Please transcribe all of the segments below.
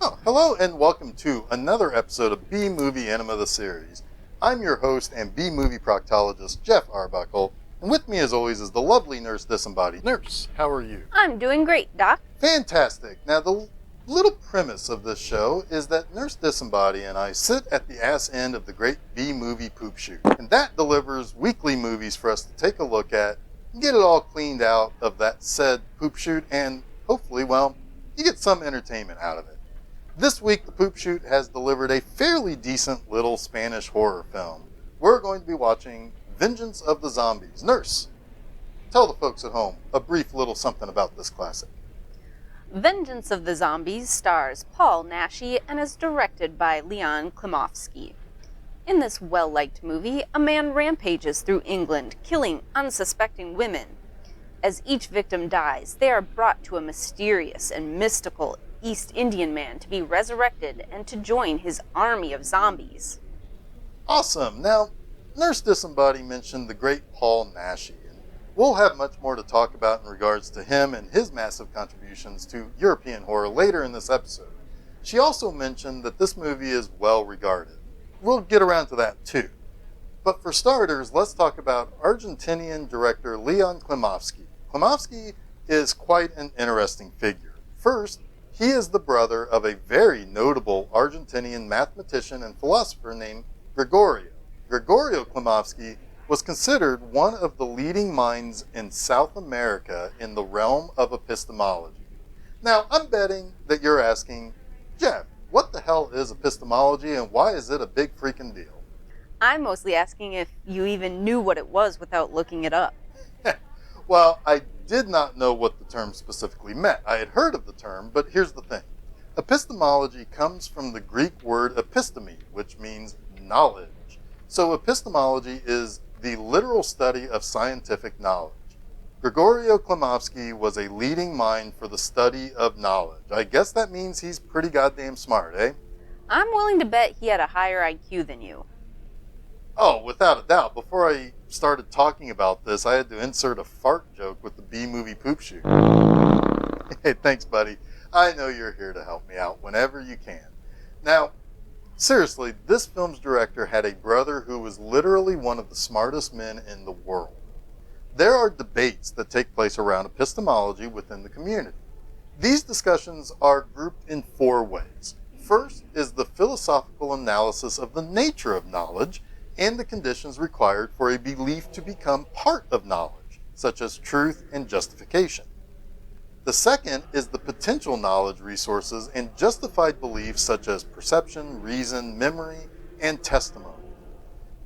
Oh, hello and welcome to another episode of B-Movie Enema the series. I'm your host and B-Movie proctologist, Jeff Arbuckle, and with me as always is the lovely Nurse Disembodied. Nurse, how are you? I'm doing great, Doc. Fantastic. Now, the little premise of this show is that Nurse Disembodied and I sit at the ass end of the great B-Movie poop chute, and that delivers weekly movies for us to take a look at and get it all cleaned out of that said poop chute, and hopefully, well, you get some entertainment out of it. This week, the Poop Chute has delivered a fairly decent little Spanish horror film. We're going to be watching Vengeance of the Zombies. Nurse, tell the folks at home a brief little something about this classic. Vengeance of the Zombies stars Paul Naschy and is directed by Leon Klimovsky. In this well-liked movie, a man rampages through England, killing unsuspecting women. As each victim dies, they are brought to a mysterious and mystical East Indian man to be resurrected and to join his army of zombies. Awesome! Now, Nurse Disembodied mentioned the great Paul Naschy, and we'll have much more to talk about in regards to him and his massive contributions to European horror later in this episode. She also mentioned that this movie is well regarded. We'll get around to that too. But for starters, let's talk about Argentinian director Leon Klimovsky. Klimovsky is quite an interesting figure. First, he is the brother of a very notable Argentinian mathematician and philosopher named Gregorio. Gregorio Klimovsky was considered one of the leading minds in South America in the realm of epistemology. Now, I'm betting that you're asking, Jeff, what the hell is epistemology and why is it a big freaking deal? I'm mostly asking if you even knew what it was without looking it up. Well, I did not know what the term specifically meant. I had heard of the term, but here's the thing. Epistemology comes from the Greek word episteme, which means knowledge. So epistemology is the literal study of scientific knowledge. Gregorio Klimovsky was a leading mind for the study of knowledge. I guess that means he's pretty goddamn smart, eh? I'm willing to bet he had a higher IQ than you. Oh, without a doubt. Before I started talking about this, I had to insert a fart joke with the B-Movie poop chute. Hey, thanks, buddy. I know you're here to help me out whenever you can. Now, seriously, this film's director had a brother who was literally one of the smartest men in the world. There are debates that take place around epistemology within the community. These discussions are grouped in 4 ways. First is the philosophical analysis of the nature of knowledge and the conditions required for a belief to become part of knowledge, such as truth and justification. The second is the potential knowledge resources and justified beliefs such as perception, reason, memory, and testimony.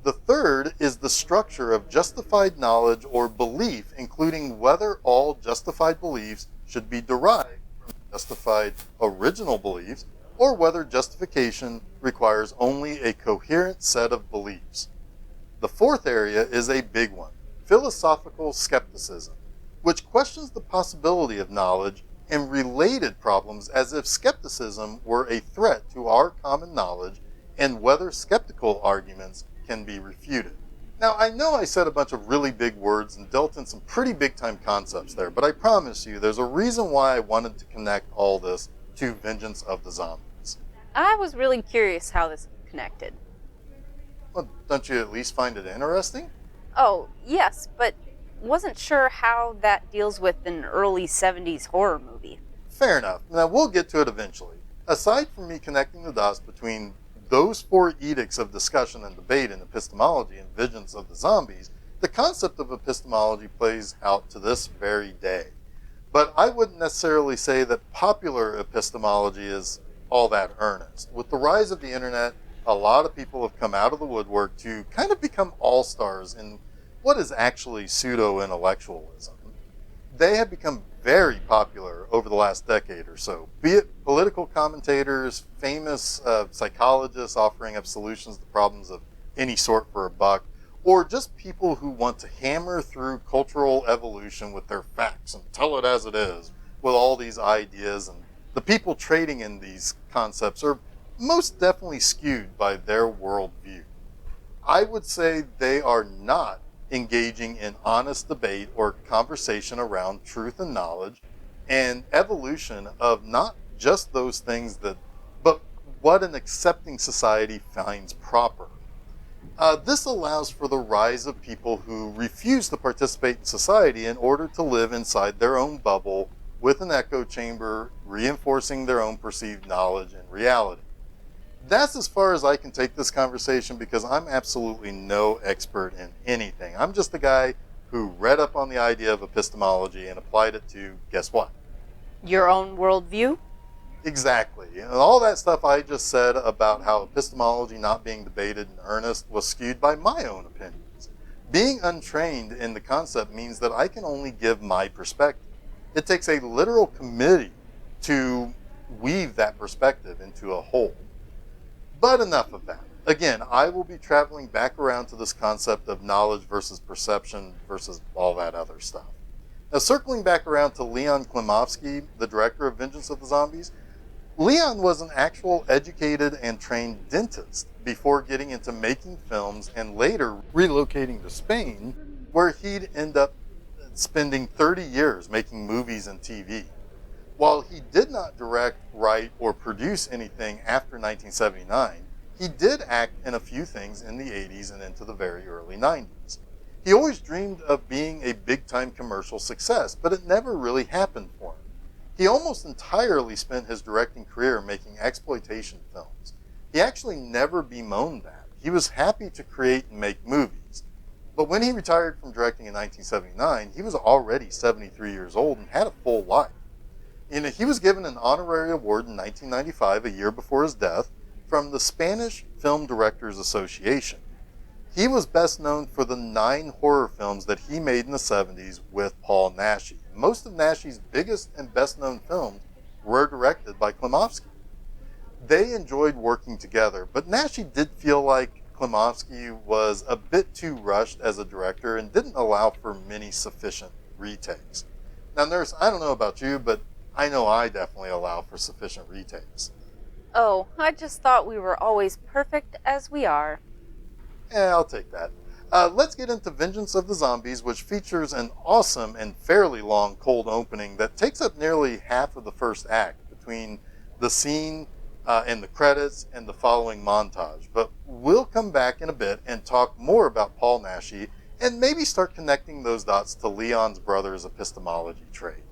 The third is the structure of justified knowledge or belief, including whether all justified beliefs should be derived from justified original beliefs, or whether justification requires only a coherent set of beliefs. The fourth area is a big one, philosophical skepticism, which questions the possibility of knowledge and related problems as if skepticism were a threat to our common knowledge and whether skeptical arguments can be refuted. Now, I know I said a bunch of really big words and dealt in some pretty big-time concepts there, but I promise you there's a reason why I wanted to connect all this to Vengeance of the Zombies. I was really curious how this connected. Well, don't you at least find it interesting? Oh, yes, but wasn't sure how that deals with an early 70s horror movie. Fair enough. Now, we'll get to it eventually. Aside from me connecting the dots between those 4 edicts of discussion and debate in epistemology and Vengeance of the Zombies, the concept of epistemology plays out to this very day. But I wouldn't necessarily say that popular epistemology is all that earnest. With the rise of the internet, a lot of people have come out of the woodwork to kind of become all-stars in what is actually pseudo-intellectualism. They have become very popular over the last decade or so, be it political commentators, famous psychologists offering up solutions to problems of any sort for a buck, or just people who want to hammer through cultural evolution with their facts and tell it as it is with all these ideas. And the people trading in these concepts are most definitely skewed by their worldview. I would say they are not engaging in honest debate or conversation around truth and knowledge and evolution of not just those things but what an accepting society finds proper. This allows for the rise of people who refuse to participate in society in order to live inside their own bubble with an echo chamber, reinforcing their own perceived knowledge and reality. That's as far as I can take this conversation because I'm absolutely no expert in anything. I'm just a guy who read up on the idea of epistemology and applied it to, guess what? Your own worldview? Exactly. And all that stuff I just said about how epistemology not being debated in earnest was skewed by my own opinions. Being untrained in the concept means that I can only give my perspective. It takes a literal committee to weave that perspective into a whole. But enough of that. Again, I will be traveling back around to this concept of knowledge versus perception versus all that other stuff. Now, circling back around to Leon Klimovsky, the director of Vengeance of the Zombies, Leon was an actual educated and trained dentist before getting into making films and later relocating to Spain, where he'd end up spending 30 years making movies and TV. While he did not direct, write, or produce anything after 1979, he did act in a few things in the 80s and into the very early 90s. He always dreamed of being a big-time commercial success, but it never really happened for him. He almost entirely spent his directing career making exploitation films. He actually never bemoaned that. He was happy to create and make movies. But when he retired from directing in 1979, he was already 73 years old and had a full life. He was given an honorary award in 1995, a year before his death, from the Spanish Film Directors Association. He was best known for the 9 horror films that he made in the 70s with Paul Naschy. Most of Naschy's biggest and best known films were directed by Klimovsky. They enjoyed working together, but Naschy did feel like Klimovsky was a bit too rushed as a director and didn't allow for many sufficient retakes. Now, Nurse, I don't know about you, but I know I definitely allow for sufficient retakes. Oh, I just thought we were always perfect as we are. Yeah, I'll take that. Let's get into Vengeance of the Zombies, which features an awesome and fairly long cold opening that takes up nearly half of the first act between the scene and the credits and the following montage. But we'll come back in a bit and talk more about Paul Naschy and maybe start connecting those dots to Leon's brother's epistemology trade.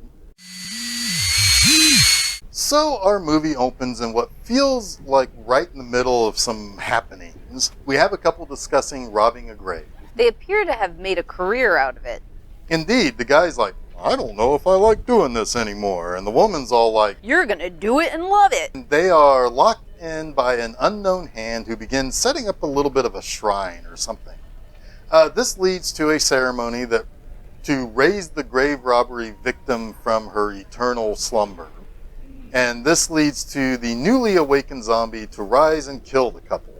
So our movie opens in what feels like right in the middle of some happenings. We have a couple discussing robbing a grave. They appear to have made a career out of it. Indeed, the guy's like, I don't know if I like doing this anymore. And the woman's all like, You're gonna do it and love it. and they are locked in by an unknown hand who begins setting up a little bit of a shrine or something. This leads to a ceremony to raise the grave robbery victim from her eternal slumber. And this leads to the newly awakened zombie to rise and kill the couple.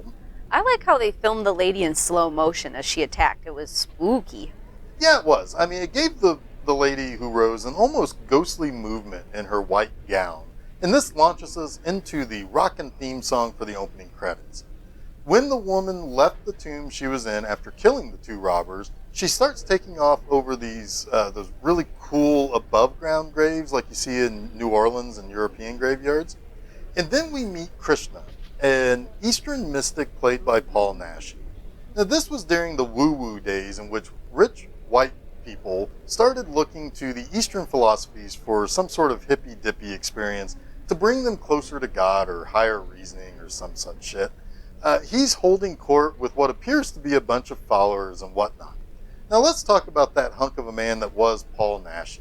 I like how they filmed the lady in slow motion as she attacked. It was spooky. Yeah, it was. I mean, it gave the lady who rose an almost ghostly movement in her white gown. And this launches us into the rockin' theme song for the opening credits. When the woman left the tomb she was in after killing the 2 robbers, she starts taking off over those really cool above-ground graves like you see in New Orleans and European graveyards. And then we meet Krishna, an Eastern mystic played by Paul Naschy. Now, this was during the woo-woo days in which rich white people started looking to the Eastern philosophies for some sort of hippy-dippy experience to bring them closer to God or higher reasoning or some such shit. He's holding court with what appears to be a bunch of followers and whatnot. Now let's talk about that hunk of a man that was Paul Naschy.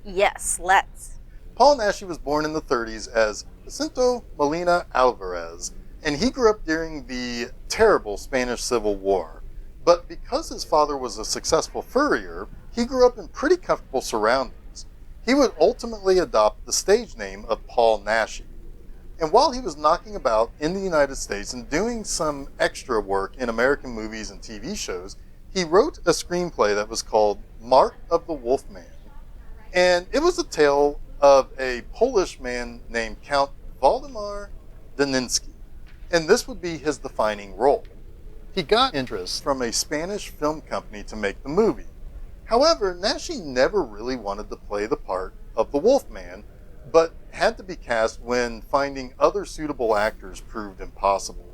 Yes, let's. Paul Naschy was born in the 30s as Jacinto Molina Alvarez, and he grew up during the terrible Spanish Civil War. But because his father was a successful furrier, he grew up in pretty comfortable surroundings. He would ultimately adopt the stage name of Paul Naschy. And while he was knocking about in the United States and doing some extra work in American movies and TV shows, he wrote a screenplay that was called Mark of the Wolfman. And it was a tale of a Polish man named Count Waldemar Daniński. And this would be his defining role. He got interest from a Spanish film company to make the movie. However, Nashi never really wanted to play the part of the Wolfman, but had to be cast when finding other suitable actors proved impossible.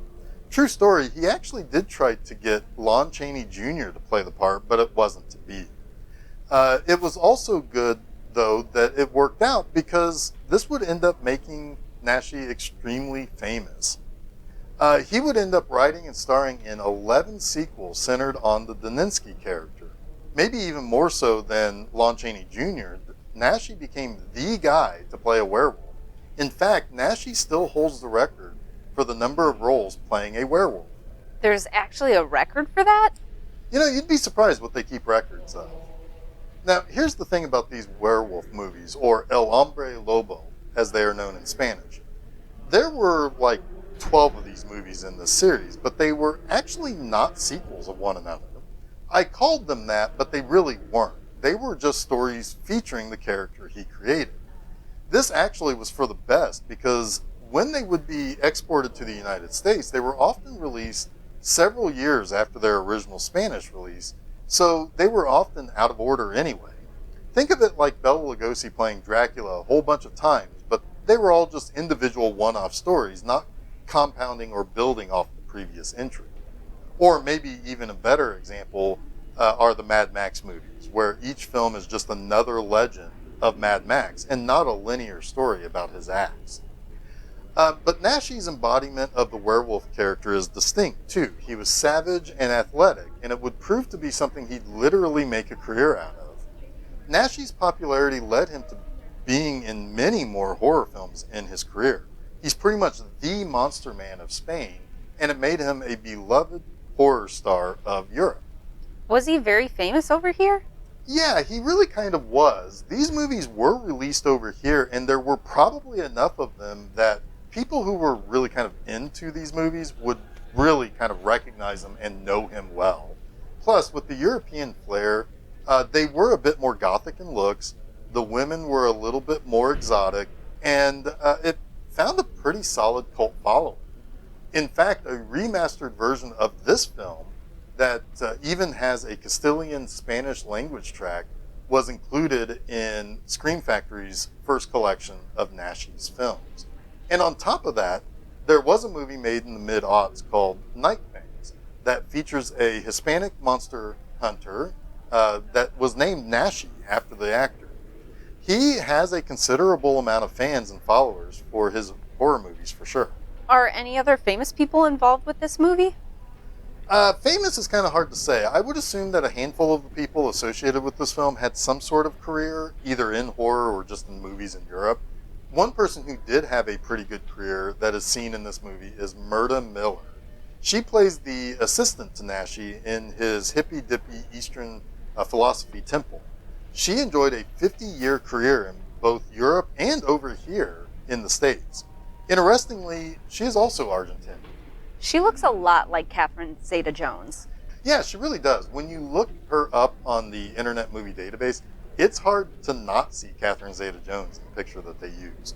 True story, he actually did try to get Lon Chaney Jr. to play the part, but it wasn't to be. It was also good, though, that it worked out because this would end up making Nashi extremely famous. He would end up writing and starring in 11 sequels centered on the Daninsky character. Maybe even more so than Lon Chaney Jr., Nashi became the guy to play a werewolf. In fact, Nashi still holds the record for the number of roles playing a werewolf. There's actually a record for that? You know, you'd be surprised what they keep records of. Now, here's the thing about these werewolf movies, or El Hombre Lobo, as they are known in Spanish. There were like 12 of these movies in this series, but they were actually not sequels of one another. I called them that, but they really weren't. They were just stories featuring the character he created. This actually was for the best because when they would be exported to the United States, they were often released several years after their original Spanish release, so they were often out of order anyway. Think of it like Bela Lugosi playing Dracula a whole bunch of times, but they were all just individual one-off stories, not compounding or building off the previous entry. Or maybe even a better example are the Mad Max movies, where each film is just another legend of Mad Max and not a linear story about his acts. But Nashi's embodiment of the werewolf character is distinct too. He was savage and athletic, and it would prove to be something he'd literally make a career out of. Nashi's popularity led him to being in many more horror films in his career. He's pretty much the monster man of Spain, and it made him a beloved horror star of Europe. Was he very famous over here? Yeah, he really kind of was. These movies were released over here, and there were probably enough of them that people who were really kind of into these movies would really kind of recognize them and know him well. Plus, with the European flair, they were a bit more gothic in looks, the women were a little bit more exotic, and it found a pretty solid cult following. In fact, a remastered version of this film that even has a Castilian Spanish language track was included in Scream Factory's first collection of Nashi's films. And on top of that, there was a movie made in the mid-aughts called Night Fangs that features a Hispanic monster hunter that was named Nashi after the actor. He has a considerable amount of fans and followers for his horror movies, for sure. Are any other famous people involved with this movie? Famous is kind of hard to say. I would assume that a handful of the people associated with this film had some sort of career, either in horror or just in movies in Europe. One person who did have a pretty good career that is seen in this movie is Myrta Miller. She plays the assistant to Nashi in his hippy-dippy Eastern philosophy temple. She enjoyed a 50-year career in both Europe and over here in the States. Interestingly, she is also Argentinian. She looks a lot like Catherine Zeta-Jones. Yeah, she really does. When you look her up on the Internet Movie Database, it's hard to not see Catherine Zeta-Jones in the picture that they use.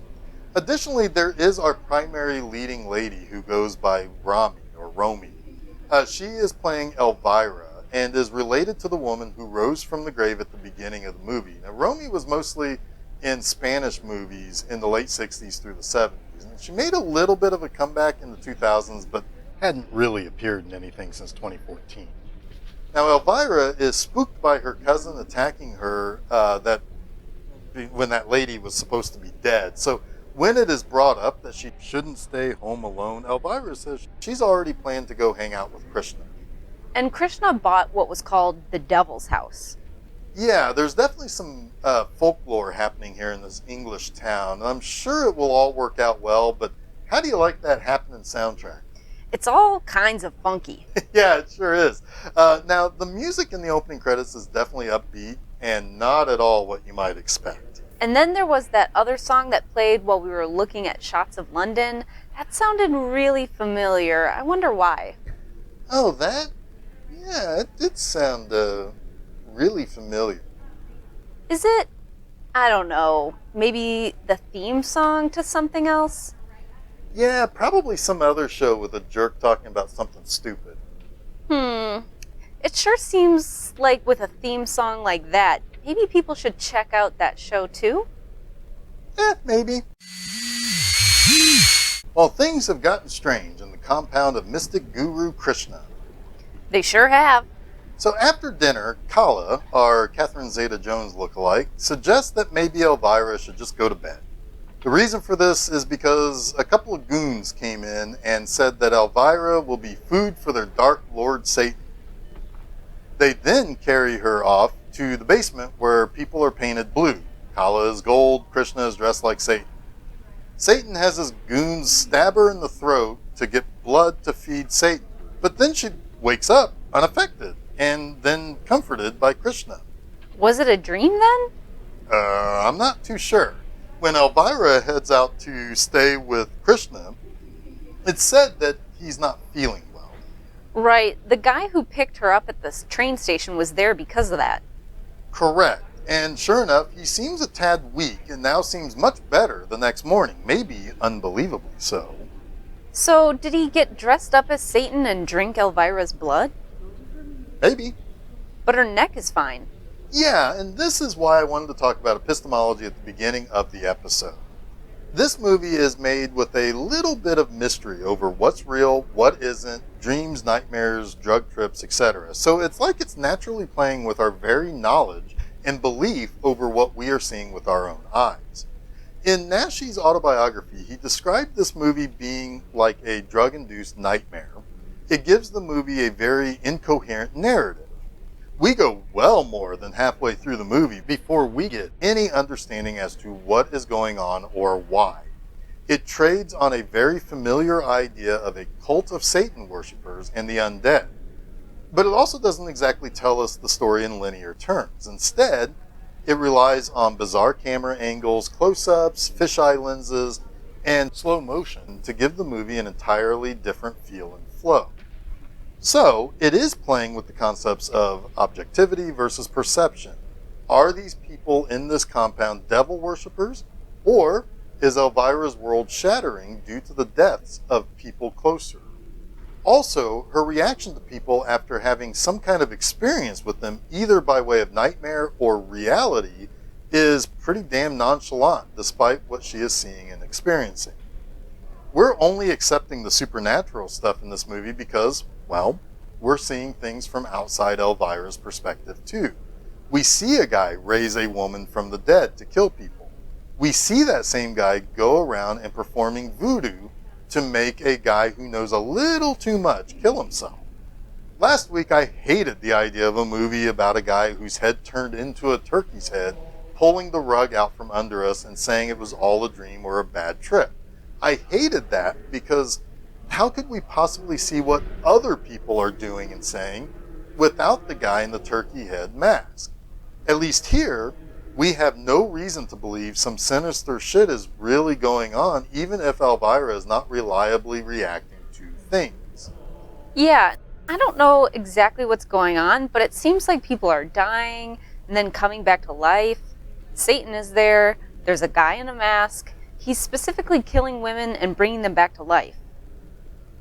Additionally, there is our primary leading lady who goes by Rami, or Romy. She is playing Elvira and is related to the woman who rose from the grave at the beginning of the movie. Now, Romy was mostly in Spanish movies in the late 60s through the 70s. And she made a little bit of a comeback in the 2000s, but hadn't really appeared in anything since 2014. Now, Elvira is spooked by her cousin attacking her when that lady was supposed to be dead. So when it is brought up that she shouldn't stay home alone, Elvira says she's already planned to go hang out with Krishna. And Krishna bought what was called the Devil's House. Yeah, there's definitely some folklore happening here in this English town. And I'm sure it will all work out well, but how do you like that happening soundtrack? It's all kinds of funky. Yeah, it sure is. Now, the music in the opening credits is definitely upbeat and not at all what you might expect. And then there was that other song that played while we were looking at shots of London. That sounded really familiar. I wonder why. Oh, that? Yeah, it did sound really familiar. Is it, I don't know, maybe the theme song to something else? Yeah, probably some other show with a jerk talking about something stupid. Hmm. It sure seems like with a theme song like that, maybe people should check out that show too. Maybe. Well, things have gotten strange in the compound of mystic guru Krishna. They sure have. So after dinner, Kala, our Catherine Zeta-Jones lookalike, suggests that maybe Elvira should just go to bed. The reason for this is because a couple of goons came in and said that Elvira will be food for their Dark Lord Satan. They then carry her off to the basement where people are painted blue. Kala is gold, Krishna is dressed like Satan. Satan has his goons stab her in the throat to get blood to feed Satan, but then she wakes up unaffected and then comforted by Krishna. Was it a dream then? I'm not too sure. When Elvira heads out to stay with Krishna, it's said that he's not feeling well. Right. The guy who picked her up at the train station was there because of that. Correct. And sure enough, he seems a tad weak and now seems much better the next morning, maybe unbelievably so. So, did he get dressed up as Satan and drink Elvira's blood? Maybe. But her neck is fine. Yeah, and this is why I wanted to talk about epistemology at the beginning of the episode. This movie is made with a little bit of mystery over what's real, what isn't, dreams, nightmares, drug trips, etc. So it's like it's naturally playing with our very knowledge and belief over what we are seeing with our own eyes. In Nashi's autobiography, he described this movie being like a drug-induced nightmare. It gives the movie a very incoherent narrative. We go well more than halfway through the movie before we get any understanding as to what is going on or why. It trades on a very familiar idea of a cult of Satan worshippers and the undead. But it also doesn't exactly tell us the story in linear terms. Instead, it relies on bizarre camera angles, close-ups, fisheye lenses, and slow motion to give the movie an entirely different feel and flow. So, it is playing with the concepts of objectivity versus perception. Are these people in this compound devil worshippers, or is Elvira's world shattering due to the deaths of people closer? Also, her reaction to people after having some kind of experience with them, either by way of nightmare or reality, is pretty damn nonchalant despite what she is seeing and experiencing. We're only accepting the supernatural stuff in this movie because, well, we're seeing things from outside Elvira's perspective too. We see a guy raise a woman from the dead to kill people. We see that same guy go around and performing voodoo to make a guy who knows a little too much kill himself. Last week I hated the idea of a movie about a guy whose head turned into a turkey's head, pulling the rug out from under us and saying it was all a dream or a bad trip. I hated that because how could we possibly see what other people are doing and saying without the guy in the turkey head mask? At least here, we have no reason to believe some sinister shit is really going on, even if Elvira is not reliably reacting to things. Yeah, I don't know exactly what's going on, but it seems like people are dying and then coming back to life. Satan is there. There's a guy in a mask. He's specifically killing women and bringing them back to life.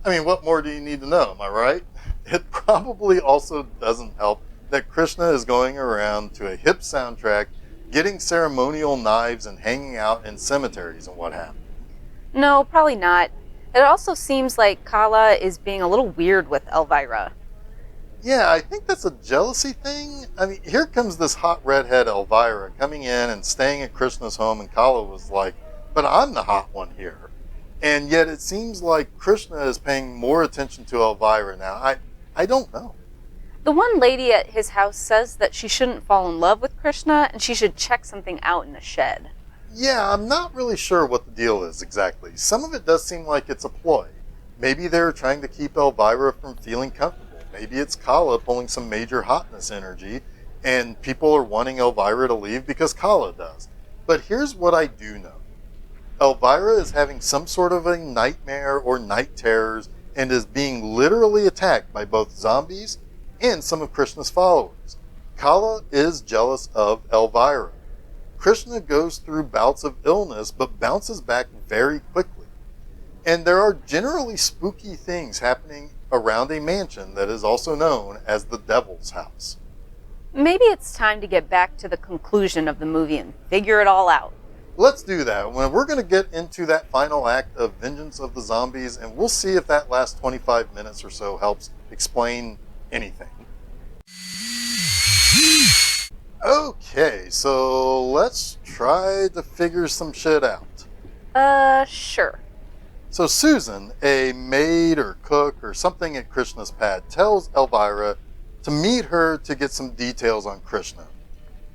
I mean, what more do you need to know, am I right? It probably also doesn't help that Krishna is going around to a hip soundtrack, getting ceremonial knives and hanging out in cemeteries and what have you. No, probably not. It also seems like Kala is being a little weird with Elvira. Yeah, I think that's a jealousy thing. I mean, here comes this hot redhead Elvira coming in and staying at Krishna's home, and Kala was like, but I'm the hot one here. And yet it seems like Krishna is paying more attention to Elvira now. I don't know. The one lady at his house says that she shouldn't fall in love with Krishna and she should check something out in the shed. Yeah, I'm not really sure what the deal is exactly. Some of it does seem like it's a ploy. Maybe they're trying to keep Elvira from feeling comfortable. Maybe it's Kala pulling some major hotness energy and people are wanting Elvira to leave because Kala does. But here's what I do know. Elvira is having some sort of a nightmare or night terrors and is being literally attacked by both zombies and some of Krishna's followers. Kala is jealous of Elvira. Krishna goes through bouts of illness but bounces back very quickly. And there are generally spooky things happening around a mansion that is also known as the Devil's House. Maybe it's time to get back to the conclusion of the movie and figure it all out. Let's do that. We're going to get into that final act of Vengeance of the Zombies, and we'll see if that last 25 minutes or so helps explain anything. Okay, so let's try to figure some shit out. Sure. So Susan, a maid or cook or something at Krishna's pad, tells Elvira to meet her to get some details on Krishna.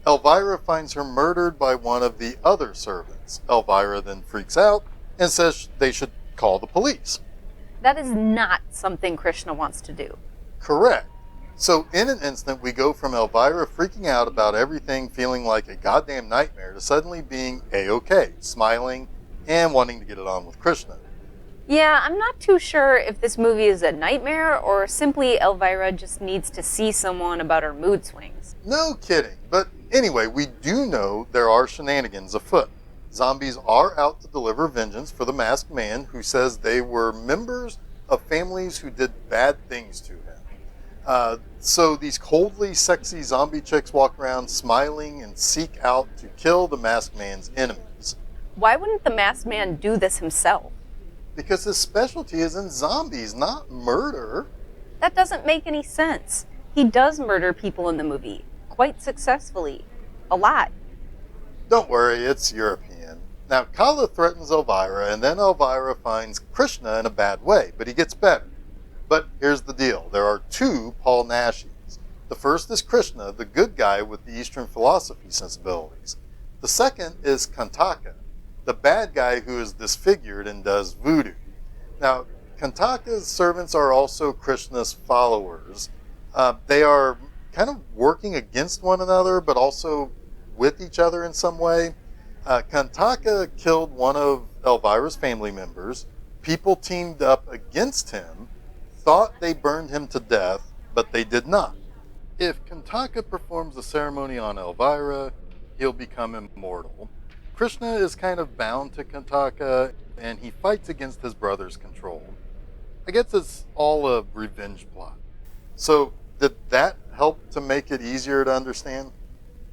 Elvira finds her murdered by one of the other servants. Elvira then freaks out and says they should call the police. That is not something Krishna wants to do. Correct. So in an instant, we go from Elvira freaking out about everything, feeling like a goddamn nightmare, to suddenly being A-okay, smiling, and wanting to get it on with Krishna. Yeah, I'm not too sure if this movie is a nightmare or simply Elvira just needs to see someone about her mood swings. No kidding. But anyway, we do know there are shenanigans afoot. Zombies are out to deliver vengeance for the masked man who says they were members of families who did bad things to him. So these coldly sexy zombie chicks walk around smiling and seek out to kill the masked man's enemies. Why wouldn't the masked man do this himself? Because his specialty is in zombies, not murder. That doesn't make any sense. He does murder people in the movie, quite successfully. A lot. Don't worry, it's European. Now, Kala threatens Elvira, and then Elvira finds Krishna in a bad way, but he gets better. But here's the deal. There are two Paul Nashies. The first is Krishna, the good guy with the Eastern philosophy sensibilities. The second is Kantaka, the bad guy who is disfigured and does voodoo. Now, Kantaka's servants are also Krishna's followers. They are kind of working against one another, but also with each other in some way. Kantaka killed one of Elvira's family members. People teamed up against him, thought they burned him to death, but they did not. If Kantaka performs the ceremony on Elvira, he'll become immortal. Krishna is kind of bound to Kantaka, and he fights against his brother's control. I guess it's all a revenge plot. So, did that help to make it easier to understand?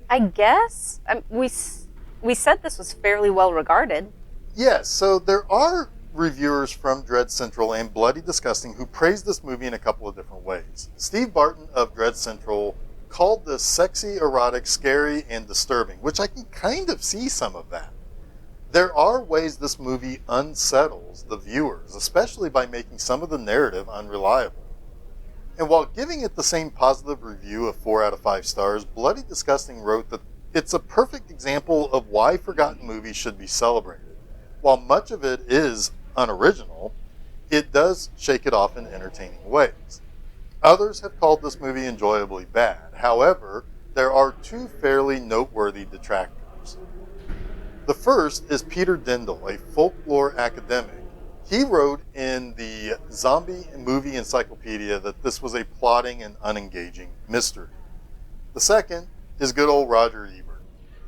I guess. We said this was fairly well regarded. Yes, so there are reviewers from Dread Central and Bloody Disgusting who praised this movie in a couple of different ways. Steve Barton of Dread Central called this sexy, erotic, scary, and disturbing, which I can kind of see some of that. There are ways this movie unsettles the viewers, especially by making some of the narrative unreliable. And while giving it the same positive review of 4 out of 5 stars, Bloody Disgusting wrote that it's a perfect example of why forgotten movies should be celebrated. While much of it is unoriginal, it does shake it off in entertaining ways. Others have called this movie enjoyably bad. However, there are two fairly noteworthy detractors. The first is Peter Dindal, a folklore academic. He wrote in the Zombie Movie Encyclopedia that this was a plotting and unengaging mystery. The second is good old Roger Ebert.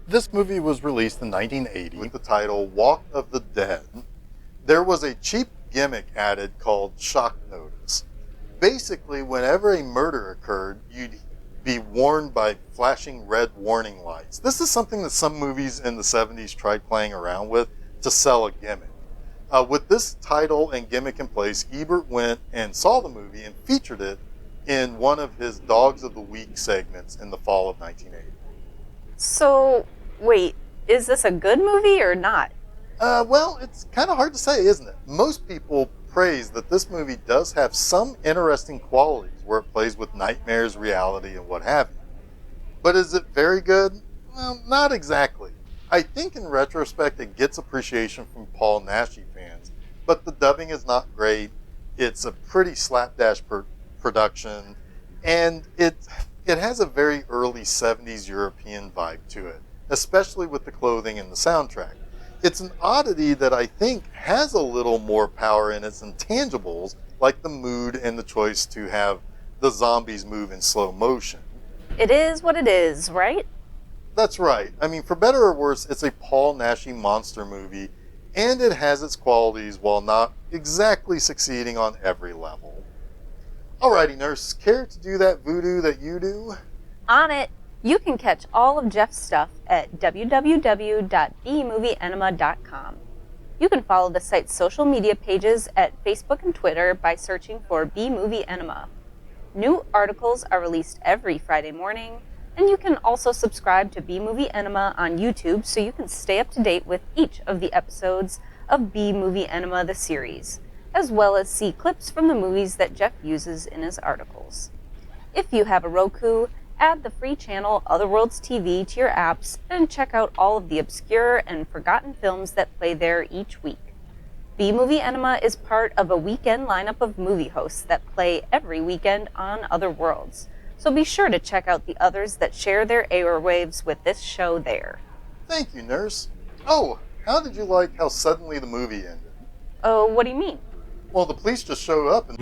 This movie was released in 1980 with the title Walk of the Dead. There was a cheap gimmick added called shock notice. Basically, whenever a murder occurred, you'd be warned by flashing red warning lights. This is something that some movies in the 70s tried playing around with to sell a gimmick. With this title and gimmick in place, Ebert went and saw the movie and featured it in one of his Dogs of the Week segments in the fall of 1980. So, wait, is this a good movie or not? Well, it's kind of hard to say, isn't it? Most people praise that this movie does have some interesting qualities where it plays with nightmares, reality, and what have you. But is it very good? Well, not exactly. I think in retrospect it gets appreciation from Paul Naschy fans, but the dubbing is not great. It's a pretty slapdash production, and it has a very early 70s European vibe to it, especially with the clothing and the soundtrack. It's an oddity that I think has a little more power in its intangibles, like the mood and the choice to have the zombies move in slow motion. It is what it is, right? That's right. I mean, for better or worse, it's a Paul Naschy monster movie, and it has its qualities while not exactly succeeding on every level. Alrighty, nurse, care to do that voodoo that you do? On it! You can catch all of Jeff's stuff at www.bmovieenema.com. You can follow the site's social media pages at Facebook and Twitter by searching for B-Movie Enema. New articles are released every Friday morning, and you can also subscribe to B-Movie Enema on YouTube so you can stay up to date with each of the episodes of B-Movie Enema the series, as well as see clips from the movies that Jeff uses in his articles. If you have a Roku, add the free channel OtherWorlds TV to your apps and check out all of the obscure and forgotten films that play there each week. B-Movie Enema is part of a weekend lineup of movie hosts that play every weekend on OtherWorlds, so be sure to check out the others that share their airwaves with this show there. Thank you, nurse. Oh, how did you like how suddenly the movie ended? Oh, what do you mean? Well, the police just showed up and